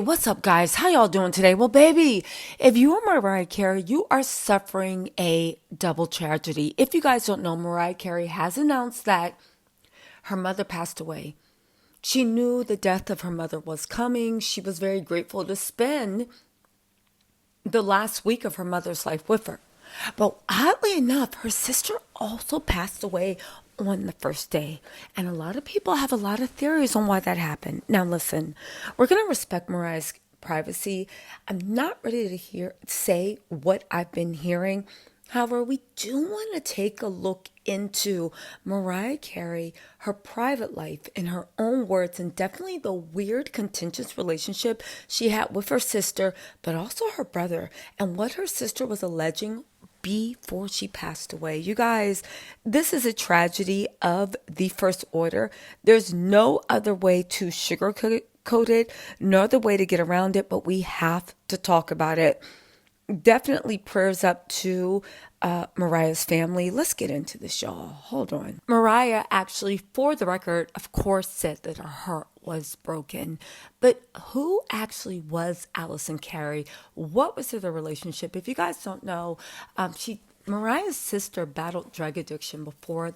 what's up, guys? How y'all doing today? Well, baby, if you are Mariah Carey, you are suffering a double tragedy. If you guys don't know, Mariah Carey has announced that her mother passed away. She knew the death of her mother was coming. She was very grateful to spend the last week of her mother's life with her. But oddly enough, her sister also passed away on the first day. And a lot of people have a lot of theories on why that happened. Now, listen, we're going to respect Mariah's privacy. I'm not ready to say what I've been hearing. However, we do want to take a look into Mariah Carey, her private life, in her own words, and definitely the weird, contentious relationship she had with her sister, but also her brother, and what her sister was alleging before she passed away. You guys, this is a tragedy of the first order. There's no other way to sugarcoat it, no other way to get around it, but we have to talk about it. Definitely prayers up to Mariah's family. Let's get into this, y'all. Hold on. Mariah actually, for the record, of course, said that her heart was broken. But who actually was Allison Carey? What was their relationship? If you guys don't know, Mariah's sister battled drug addiction before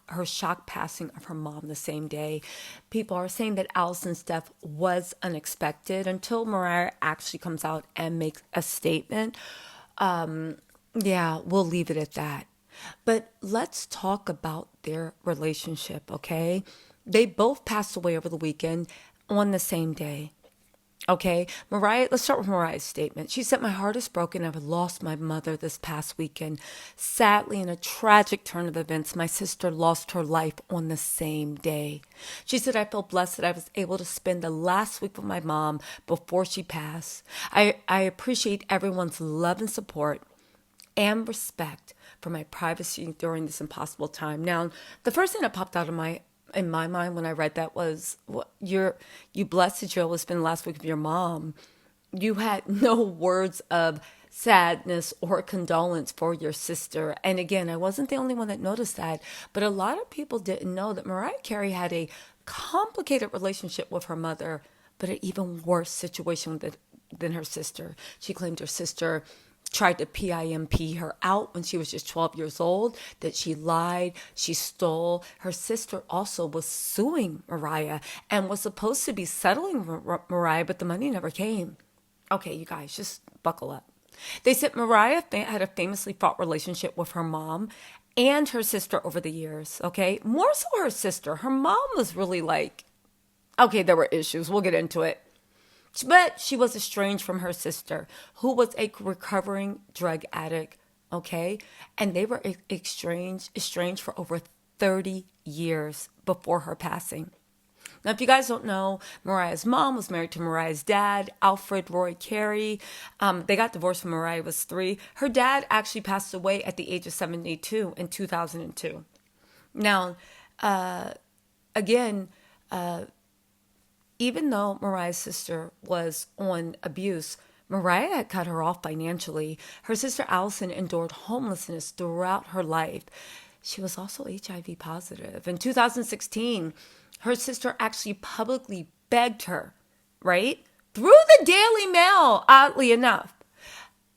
her shock passing of her mom the same day. People are saying that Allison's death was unexpected until Mariah actually comes out and makes a statement. Yeah, we'll leave it at that. But let's talk about their relationship, okay? They both passed away over the weekend on the same day. Okay, Mariah, let's start with Mariah's statement. She said, "My heart is broken. I've lost my mother this past weekend. Sadly, in a tragic turn of events, my sister lost her life on the same day." She said, "I feel blessed that I was able to spend the last week with my mom before she passed. I appreciate everyone's love and support and respect for my privacy during this impossible time." Now, the first thing that popped out of in my mind when I read that was, you blessed that you able to spend the last week with your mom. You had no words of sadness or condolence for your sister. And again, I wasn't the only one that noticed that, but a lot of people didn't know that Mariah Carey had a complicated relationship with her mother, but an even worse situation than her sister. She claimed her sister tried to PIMP her out when she was just 12 years old, that she lied, she stole. Her sister also was suing Mariah and was supposed to be settling Mariah, but the money never came. Okay, you guys, just buckle up. They said Mariah had a famously fraught relationship with her mom and her sister over the years, okay? More so her sister. Her mom was really okay, there were issues. We'll get into it. But she was estranged from her sister, who was a recovering drug addict, okay? And they were estranged for over 30 years before her passing. Now, if you guys don't know, Mariah's mom was married to Mariah's dad, Alfred Roy Carey. They got divorced when Mariah was 3. Her dad actually passed away at the age of 72 in 2002. Now, again, even though Mariah's sister was on abuse, Mariah had cut her off financially. Her sister Allison endured homelessness throughout her life. She was also HIV positive. In 2016, her sister actually publicly begged her, right? Through the Daily Mail, oddly enough,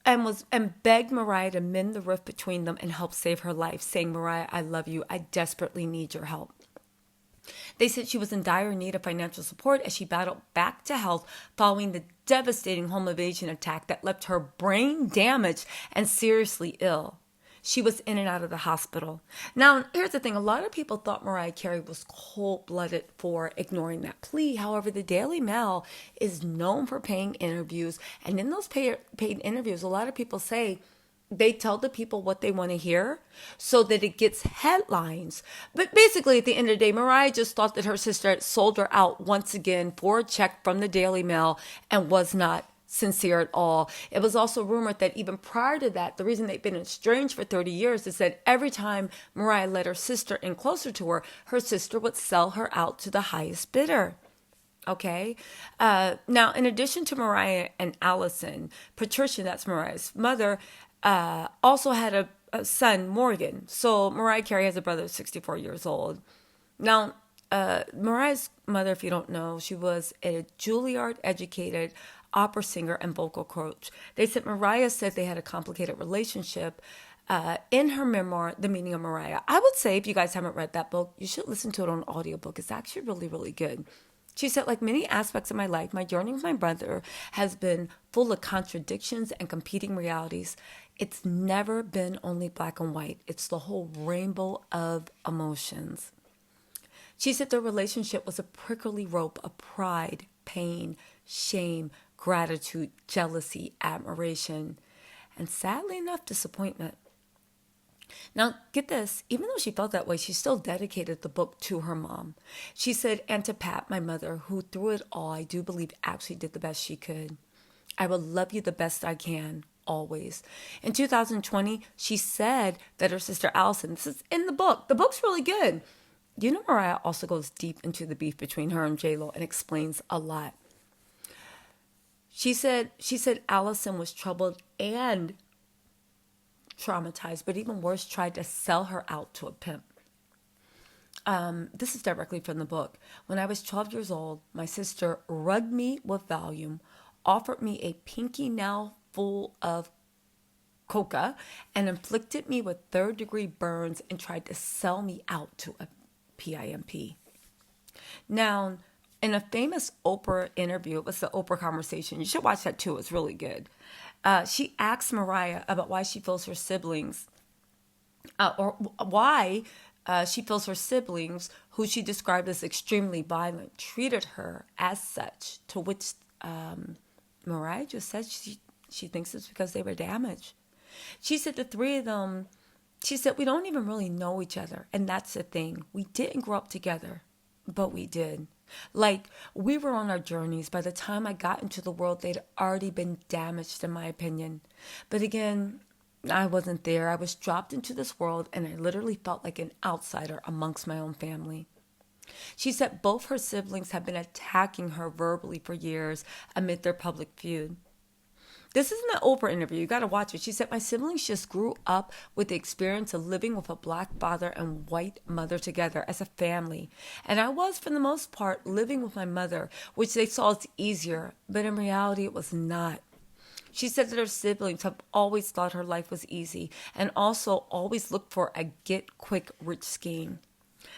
and begged Mariah to mend the rift between them and help save her life, saying, "Mariah, I love you. I desperately need your help." They said she was in dire need of financial support as she battled back to health following the devastating home invasion attack that left her brain damaged and seriously ill. She was in and out of the hospital. Now, here's the thing. A lot of people thought Mariah Carey was cold-blooded for ignoring that plea. However, the Daily Mail is known for paying interviews. And in those paid interviews, a lot of people say they tell the people what they want to hear so that it gets headlines. But basically, at the end of the day, Mariah just thought that her sister had sold her out once again for a check from the Daily Mail and was not sincere at all. It was also rumored that even prior to that, the reason they've been estranged for 30 years is that every time Mariah let her sister in closer to her sister would sell her out to the highest bidder. Okay. Now, in addition to Mariah and Allison, Patricia, that's Mariah's mother, also had a son, Morgan. So Mariah Carey has a brother 64 years old. Now, Mariah's mother, if you don't know, she was a Juilliard-educated opera singer and vocal coach. They said Mariah said they had a complicated relationship. In her memoir, The Meaning of Mariah, I would say if you guys haven't read that book, you should listen to it on audiobook. It's actually really, really good. She said, like many aspects of my life, my journey with my brother has been full of contradictions and competing realities. It's never been only black and white. It's the whole rainbow of emotions. She said their relationship was a prickly rope of pride, pain, shame, gratitude, jealousy, admiration, and sadly enough, disappointment. Now, get this, even though she felt that way, she still dedicated the book to her mom. She said, and to Pat, my mother, who through it all, I do believe actually did the best she could. I will love you the best I can, always. In 2020, she said that her sister Allison, this is in the book. The book's really good. You know, Mariah also goes deep into the beef between her and J-Lo and explains a lot. She said Allison was troubled and traumatized, but even worse, tried to sell her out to a pimp. This is directly from the book. When I was 12 years old, my sister rugged me with Valium, offered me a pinky nail full of coca, and inflicted me with third-degree burns and tried to sell me out to a PIMP. Now, in a famous Oprah interview, it was the Oprah Conversation. You should watch that too. It's really good. She asked Mariah about why she feels her siblings, who she described as extremely violent, treated her as such, to which Mariah just said she thinks it's because they were damaged. She said the three of them, she said, we don't even really know each other. And that's the thing. We didn't grow up together, but we did. Like, we were on our journeys. By the time I got into the world, they'd already been damaged, in my opinion. But again, I wasn't there. I was dropped into this world, and I literally felt like an outsider amongst my own family. She said both her siblings had been attacking her verbally for years amid their public feud. This isn't an Oprah interview. You got to watch it. She said, my siblings just grew up with the experience of living with a black father and white mother together as a family. And I was, for the most part, living with my mother, which they saw as easier. But in reality, it was not. She said that her siblings have always thought her life was easy and also always looked for a get-quick-rich scheme.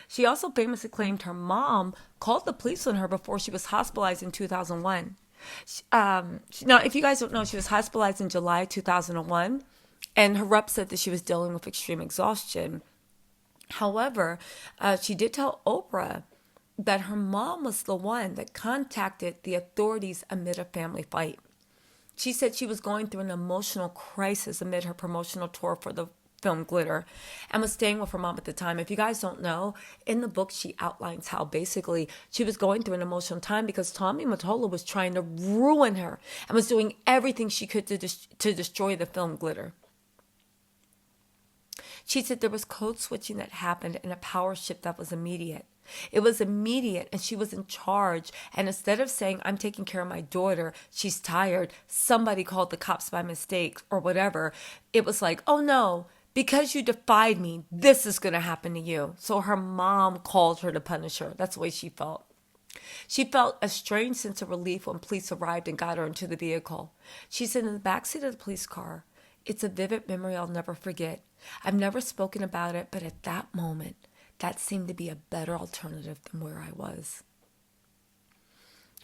She also famously claimed her mom called the police on her before she was hospitalized in 2001. Now, if you guys don't know, she was hospitalized in July 2001, and her rep said that she was dealing with extreme exhaustion. However, she did tell Oprah that her mom was the one that contacted the authorities amid a family fight. She said she was going through an emotional crisis amid her promotional tour for the film Glitter and was staying with her mom at the time. If you guys don't know, in the book she outlines how basically she was going through an emotional time because Tommy Mottola was trying to ruin her and was doing everything she could to destroy the film Glitter. She said there was code switching that happened and a power shift that was immediate. It was immediate and she was in charge. And instead of saying, I'm taking care of my daughter, she's tired, somebody called the cops by mistake or whatever, it was like, oh no, because you defied me, this is going to happen to you. So her mom called her to punish her. That's the way she felt. She felt a strange sense of relief when police arrived and got her into the vehicle. She said in the backseat of the police car, it's a vivid memory I'll never forget. I've never spoken about it, but at that moment, that seemed to be a better alternative than where I was.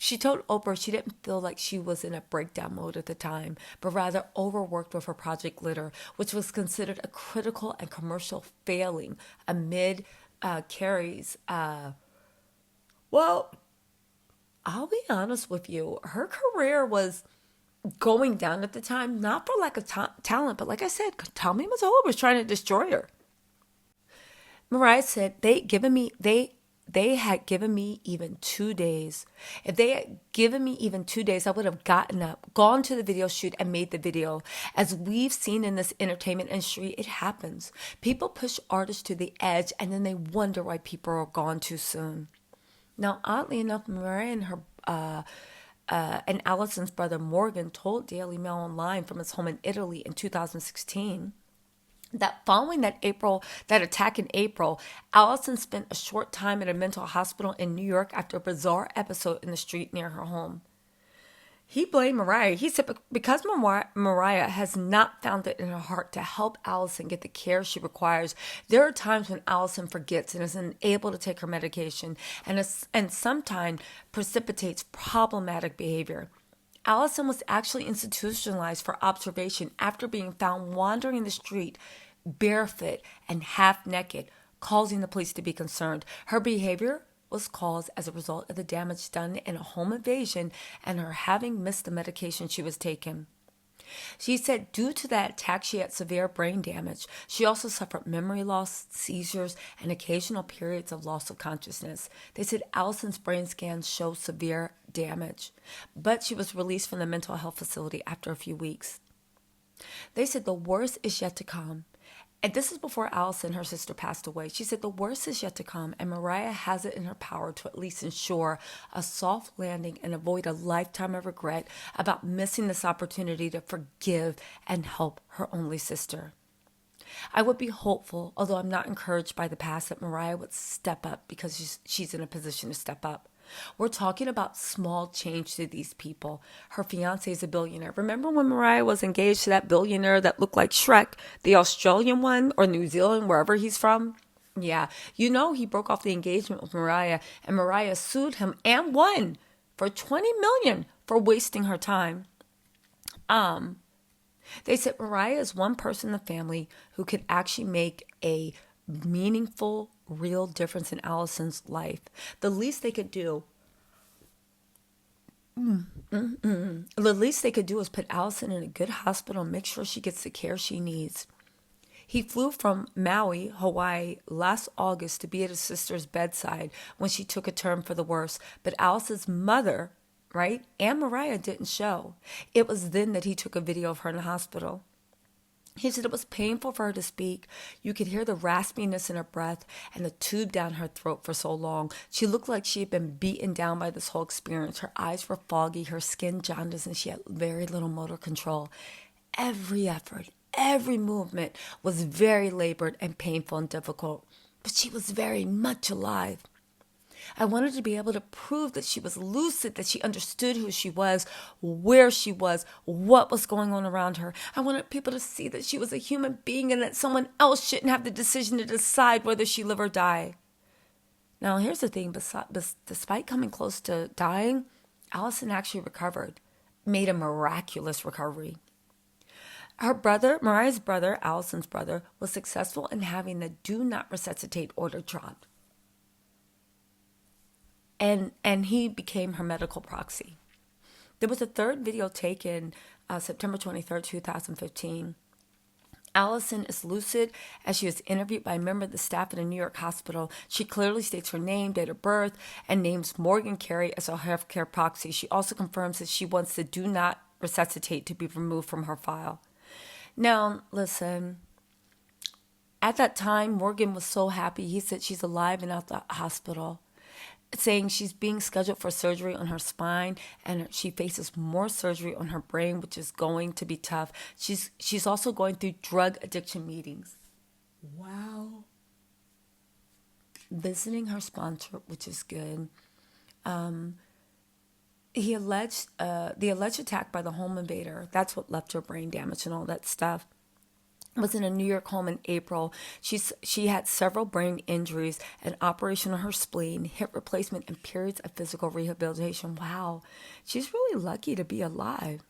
She told Oprah she didn't feel like she was in a breakdown mode at the time, but rather overworked with her Project Glitter, which was considered a critical and commercial failing amid Carey's. Well, I'll be honest with you, her career was going down at the time, not for lack of talent, but like I said, Tommy Mottola was trying to destroy her. Mariah said they had given me even 2 days. If they had given me even 2 days, I would have gotten up, gone to the video shoot and made the video. As we've seen in this entertainment industry, it happens. People push artists to the edge and then they wonder why people are gone too soon. Now, oddly enough, Mariah and her and Allison's brother Morgan told Daily Mail Online from his home in Italy in 2016 That following that attack in April, Allison spent a short time at a mental hospital in New York after a bizarre episode in the street near her home. He blamed Mariah. He said because Mariah has not found it in her heart to help Allison get the care she requires, there are times when Allison forgets and is unable to take her medication and sometimes precipitates problematic behavior. Allison was actually institutionalized for observation after being found wandering in the street barefoot and half naked, causing the police to be concerned. Her behavior was caused as a result of the damage done in a home invasion and her having missed the medication she was taking. She said due to that attack, she had severe brain damage. She also suffered memory loss, seizures, and occasional periods of loss of consciousness. They said Allison's brain scans show severe damage, but she was released from the mental health facility after a few weeks. They said the worst is yet to come. And this is before Allison, her sister, passed away. She said the worst is yet to come, and Mariah has it in her power to at least ensure a soft landing and avoid a lifetime of regret about missing this opportunity to forgive and help her only sister. I would be hopeful, although I'm not encouraged by the past, that Mariah would step up because she's in a position to step up. We're talking about small change to these people. Her fiance is a billionaire. Remember when Mariah was engaged to that billionaire that looked like Shrek, the Australian one, or New Zealand, wherever he's from? Yeah, he broke off the engagement with Mariah, and Mariah sued him and won for $20 million for wasting her time. They said Mariah is one person in the family who could actually make a meaningful, real difference in Allison's life. The least they could do is put Allison in a good hospital and make sure she gets the care she needs. He flew from Maui, Hawaii, last August to be at his sister's bedside when she took a turn for the worse. But Allison's mother, right, and Mariah didn't show. It was then that he took a video of her in the hospital. He said it was painful for her to speak. You could hear the raspiness in her breath and the tube down her throat for so long. She looked like she had been beaten down by this whole experience. Her eyes were foggy, her skin jaundiced, and she had very little motor control. Every effort, every movement was very labored and painful and difficult, but she was very much alive. I wanted to be able to prove that she was lucid, that she understood who she was, where she was, what was going on around her. I wanted people to see that she was a human being and that someone else shouldn't have the decision to decide whether she live or die. Now, here's the thing. Despite coming close to dying, Allison actually recovered, made a miraculous recovery. Her brother, Mariah's brother, Allison's brother, was successful in having the do not resuscitate order dropped. And he became her medical proxy. There was a third video taken September 23rd, 2015. Allison is lucid as she was interviewed by a member of the staff at a New York hospital. She clearly states her name, date of birth, and names Morgan Carey as her healthcare proxy. She also confirms that she wants the do not resuscitate to be removed from her file. Now, listen, at that time, Morgan was so happy. He said she's alive and out the hospital, saying she's being scheduled for surgery on her spine and she faces more surgery on her brain, which is going to be tough. She's also going through drug addiction meetings. Wow. Visiting her sponsor, which is good. The alleged attack by the home invader, that's what left her brain damage and all that stuff, was in a New York home in April. She had several brain injuries, an operation on her spleen, hip replacement, and periods of physical rehabilitation. Wow, she's really lucky to be alive.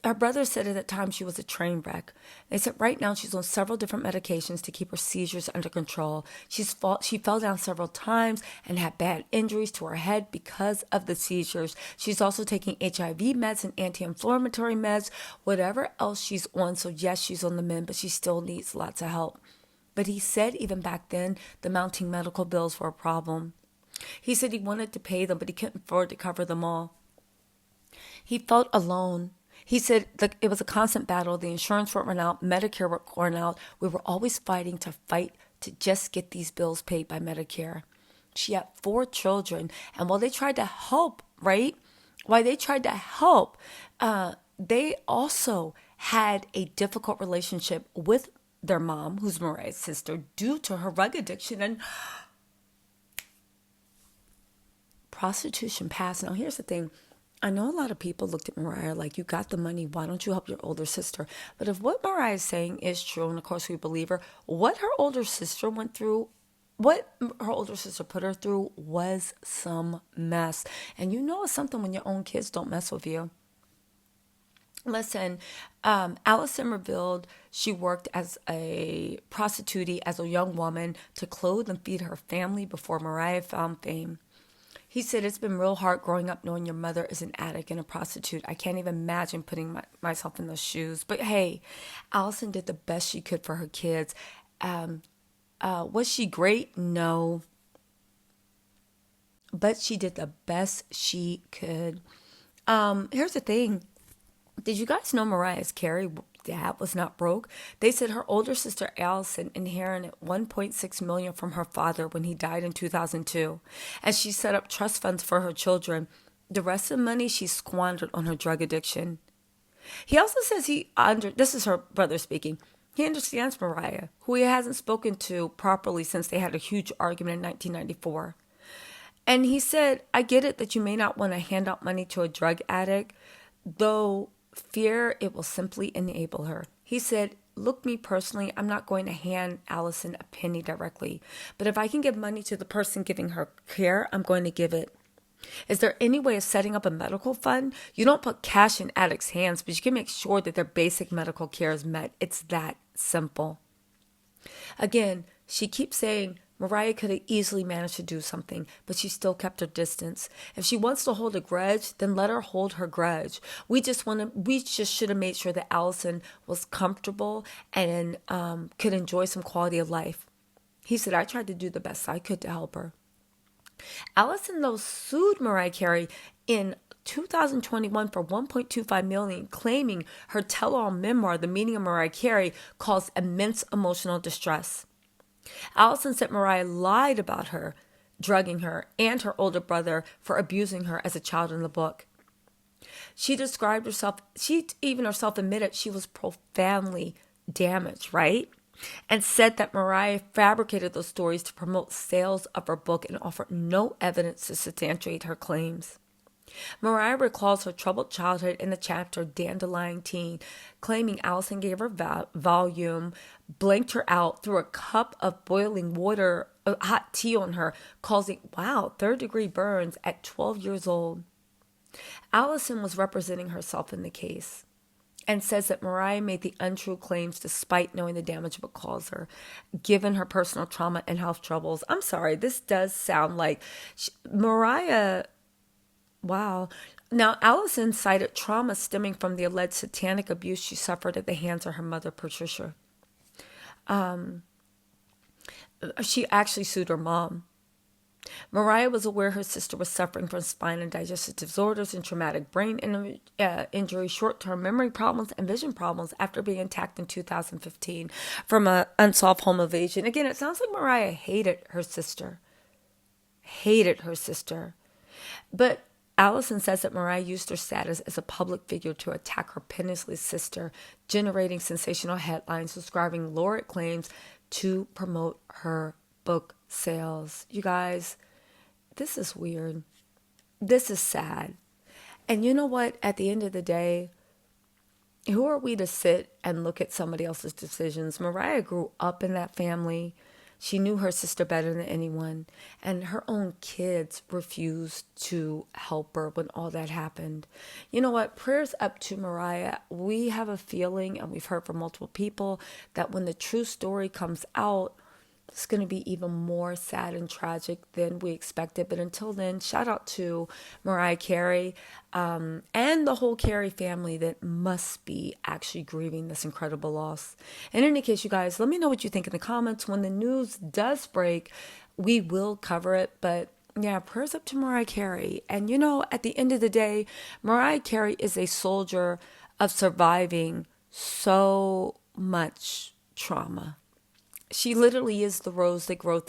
Her brother said at that time she was a train wreck. They said right now she's on several different medications to keep her seizures under control. She fell down several times and had bad injuries to her head because of the seizures. She's also taking HIV meds and anti-inflammatory meds, whatever else she's on. So yes, she's on the mend, but she still needs lots of help. But he said even back then, the mounting medical bills were a problem. He said he wanted to pay them, but he couldn't afford to cover them all. He felt alone. He said it was a constant battle. The insurance would run out. Medicare would run out. We were always fighting to just get these bills paid by Medicare. She had 4 children. And while they tried to help, right? They also had a difficult relationship with their mom, who's Mariah's sister, due to her drug addiction and prostitution past. Now, here's the thing. I know a lot of people looked at Mariah like, you got the money, why don't you help your older sister? But if what Mariah is saying is true, and of course we believe her, what her older sister went through, what her older sister put her through was some mess. And you know it's something when your own kids don't mess with you. Listen, Allison revealed she worked as a prostitute as a young woman to clothe and feed her family before Mariah found fame. He said, it's been real hard growing up knowing your mother is an addict and a prostitute. I can't even imagine putting myself in those shoes. But hey, Allison did the best she could for her kids. Was she great? No. But she did the best she could. Here's the thing. Did you guys know Mariah's Carey dad was not broke? They said her older sister Allison inherited $1.6 million from her father when he died in 2002, and she set up trust funds for her children. The rest of the money she squandered on her drug addiction. He also says this is her brother speaking. He understands Mariah, who he hasn't spoken to properly since they had a huge argument in 1994. And he said, I get it that you may not want to hand out money to a drug addict, though fear it will simply enable her. He said, look, me personally, I'm not going to hand Allison a penny directly, but if I can give money to the person giving her care, I'm going to give it. Is there any way of setting up a medical fund? You don't put cash in addicts' hands, but you can make sure that their basic medical care is met. It's that simple. Again, she keeps saying Mariah could have easily managed to do something, but she still kept her distance. If she wants to hold a grudge, then let her hold her grudge. We just should have made sure that Allison was comfortable and could enjoy some quality of life. He said, I tried to do the best I could to help her. Allison, though, sued Mariah Carey in 2021 for $1.25 million, claiming her tell-all memoir, The Meaning of Mariah Carey, caused immense emotional distress. Allison said Mariah lied about her, drugging her, and her older brother for abusing her as a child in the book. She even herself admitted she was profoundly damaged, right? And said that Mariah fabricated those stories to promote sales of her book and offered no evidence to substantiate her claims. Mariah recalls her troubled childhood in the chapter ADDlCTl0N, claiming Allison gave her volume, blanked her out, threw a cup of boiling water, hot tea on her, causing, third-degree burns at 12 years old. Allison was representing herself in the case and says that Mariah made the untrue claims despite knowing the damage it would cause her, given her personal trauma and health troubles. I'm sorry, this does sound like Mariah... Wow. Now, Allison cited trauma stemming from the alleged satanic abuse she suffered at the hands of her mother, Patricia. She actually sued her mom. Mariah was aware her sister was suffering from spine and digestive disorders and traumatic brain injury, short-term memory problems, and vision problems after being attacked in 2015 from an unsolved home invasion. Again, it sounds like Mariah hated her sister. But Allison says that Mariah used her status as a public figure to attack her penniless sister, generating sensational headlines, describing lurid claims to promote her book sales. You guys, this is weird. This is sad. And you know what? At the end of the day, who are we to sit and look at somebody else's decisions? Mariah grew up in that family. She knew her sister better than anyone, and her own kids refused to help her when all that happened. You know what? Prayers up to Mariah. We have a feeling, and we've heard from multiple people, that when the true story comes out, it's going to be even more sad and tragic than we expected. But until then, shout out to Mariah Carey and the whole Carey family that must be actually grieving this incredible loss. In any case, you guys, let me know what you think in the comments. When the news does break, we will cover it. But yeah, prayers up to Mariah Carey. And you know, at the end of the day, Mariah Carey is a soldier of surviving so much trauma. She literally is the rose that grew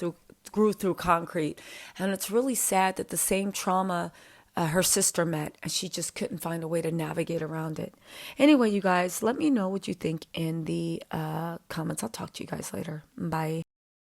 through concrete. And it's really sad that the same trauma her sister met, and she just couldn't find a way to navigate around it. Anyway, you guys, let me know what you think in the comments. I'll talk to you guys later. Bye.